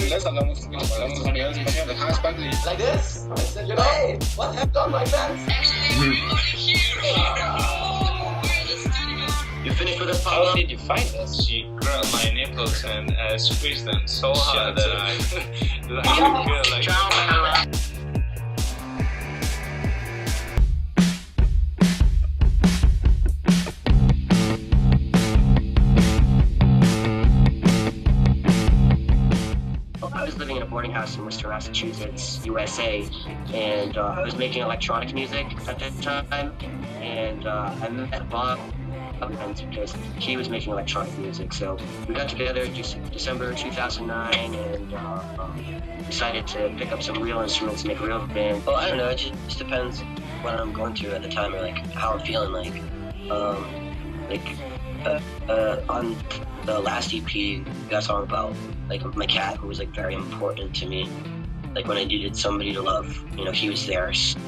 inglés, hablamos variedad de español. Ajá, Spanglish. Like this? I said, you know, hey, what have done like that? You finished with this How pop-up? did you find us? She grabbed my nipples and squeezed them so hard that I feel like. I was living in a boarding house in Worcester, Massachusetts, USA, and I was making electronic music at that time, and I met Bob because he was making electronic music. So we got together December 2009 and decided to pick up some real instruments, make a real band. Well, I don't know. It just depends what I'm going through at the time or like how I'm feeling. On the last EP, we got a song about like my cat, who was like very important to me. Like when I needed somebody to love, you know, he was there. So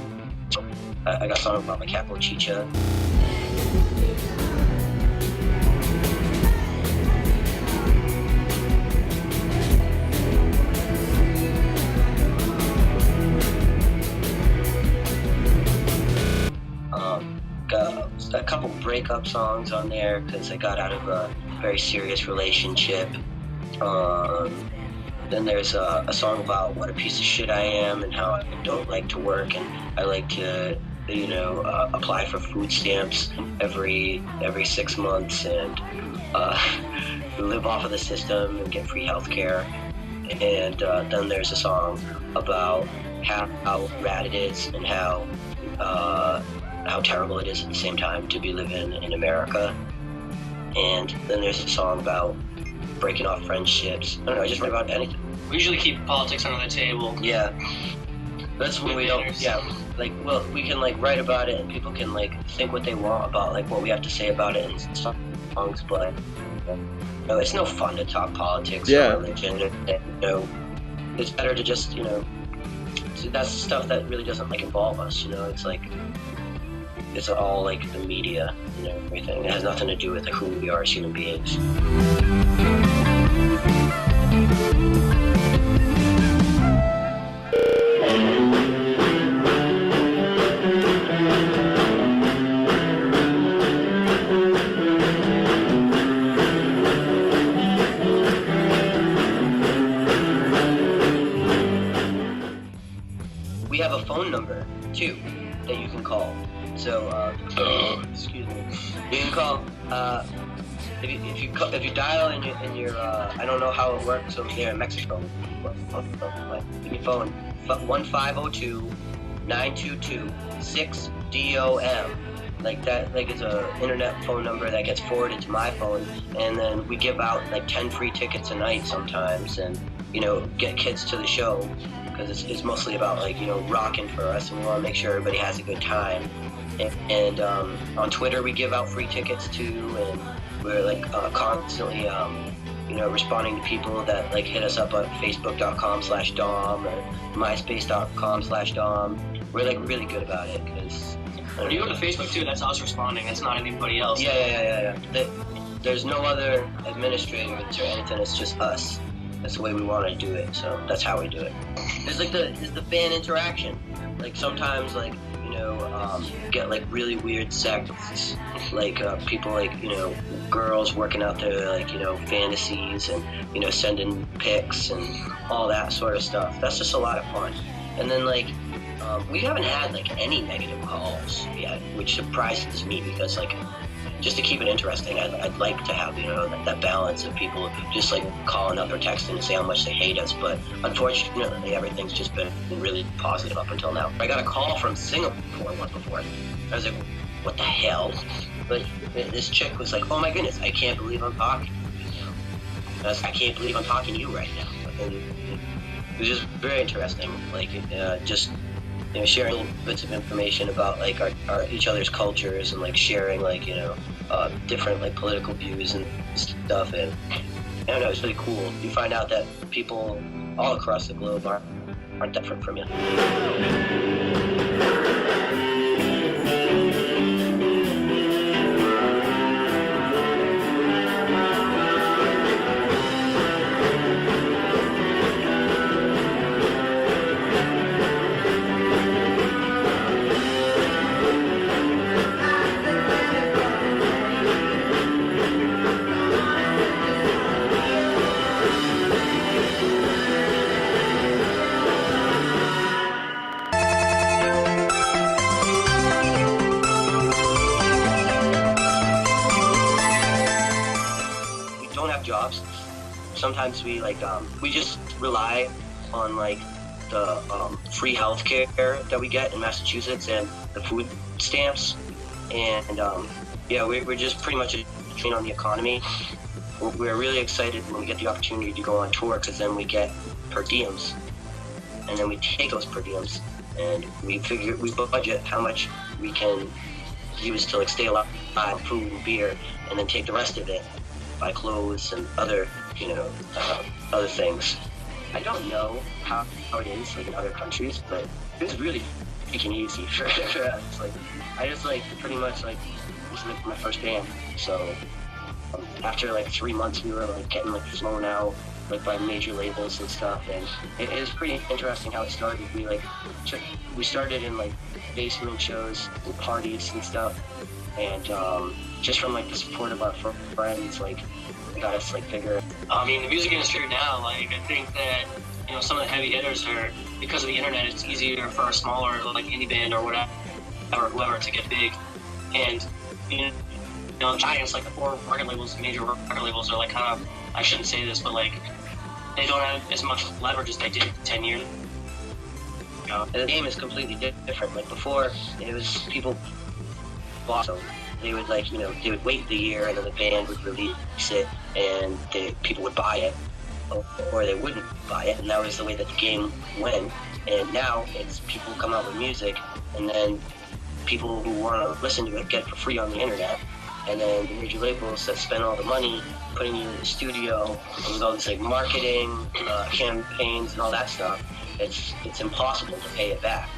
I got a song about my cat, Chicha. Got a couple breakup songs on there because I got out of a very serious relationship. Then there's a song about what a piece of shit I am and how I don't like to work and I like to, you know, apply for food stamps every 6 months and live off of the system and get free health care. And then there's a song about how rad it is and how terrible it is at the same time to be living in America. And then there's a song about breaking off friendships. I don't know, I just write about anything. We usually keep politics under the table. Yeah. That's when we don't, yeah, like, well, we can, like, write about it and people can, like, think what they want about, like, what we have to say about it in songs, but, no, it's no fun to talk politics or religion, you know, it's better to just, you know, that's stuff that really doesn't, like, involve us, you know, it's, like, it's all, like, the media, you know, everything. It has nothing to do with like, who we are as human beings. We have a phone number, too, that you can call. So, excuse me. You can call. If you dial in your I don't know how it works over there in Mexico. In your phone, 1502-922-6DOM. Like that, like it's a internet phone number that gets forwarded to my phone, and then we give out like 10 free tickets a night sometimes, and you know get kids to the show because it's mostly about like you know rocking for us, and we want to make sure everybody has a good time. And on Twitter we give out free tickets too, and we're like constantly you know responding to people that like hit us up at facebook.com/dom or myspace.com/dom. We're like really good about it because when you go to Facebook too, that's us responding. That's not anybody else. Yeah. There's no other administrators or anything. It's just us. That's the way we want to do it. So that's how we do it. There's like the fan interaction. Like sometimes like. You know, get like really weird sects, like people like, you know, girls working out their like, you know, fantasies and, you know, sending pics and all that sort of stuff. That's just a lot of fun. And then like, we haven't had like any negative calls yet, which surprises me because like, just to keep it interesting, I'd like to have, you know, that balance of people just like calling up or texting to say how much they hate us, but unfortunately everything's just been really positive up until now. I got a call from Singapore once before. I was like, what the hell? But this chick was like, oh my goodness, I can't believe I'm talking. I was like, I can't believe I'm talking to you right now. And it was just very interesting, like just you know, sharing little bits of information about like our each other's cultures and like sharing like you know different like political views and stuff, and I don't know, it's really cool. You find out that people all across the globe aren't different from you. sometimes we just rely on like the free health care that we get in Massachusetts and the food stamps, and yeah, we're just pretty much a train on the economy. We're really excited when we get the opportunity to go on tour, because then we get per diems, and then we take those per diems and we budget how much we can use to like stay alive, food and beer, and then take the rest of it, buy clothes and other other things. I don't know how it is like in other countries, but it was really freaking easy for us. Like I just like pretty much like this is like my first band, so after like 3 months we were like getting like flown out like by major labels and stuff, and it was pretty interesting how it started. We started in like basement shows and parties and stuff, and just from like the support of our friends, like it got us like bigger. I mean, the music industry now, like I think that some of the heavy hitters are, because of the internet, it's easier for a smaller like indie band or whatever, or whoever, to get big, and giants like the 4 record labels, major record labels are like kind of, I shouldn't say this, but like they don't have as much leverage as they did 10 years ago. The game is completely different. Like before, it was people bought them. They would they would wait the year, and then the band would release it, and people would buy it, or they wouldn't buy it, and that was the way that the game went. And now it's people come out with music, and then people who want to listen to it get it for free on the internet. And then the major labels that spend all the money putting you in the studio and with all this like marketing campaigns and all that stuff, it's impossible to pay it back.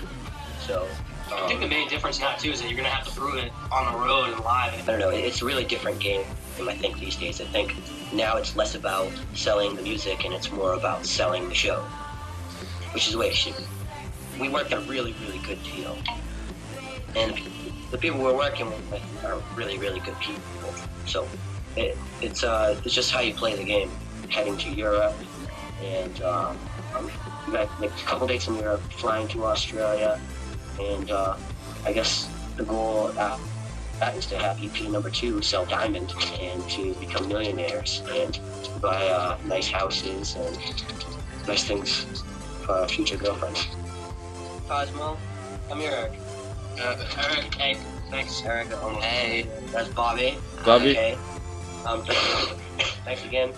So I think the main difference now too is that you're gonna have to prove it on the road and live. I don't know. It's a really different game, I think, these days. I think now it's less about selling the music and it's more about selling the show, which is the way it should be. We work a really, really good deal, and the people we're working with are really, really good people. So it's just how you play the game. Heading to Europe, and like a couple dates in Europe, flying to Australia, and I guess the goal that is to have EP number 2 sell diamond and to become millionaires and buy nice houses and nice things for future girlfriends. Cosmo, come here, Eric. Eric, hey, thanks. Eric, hey, that's Bobby. Bobby. Okay. Thanks again.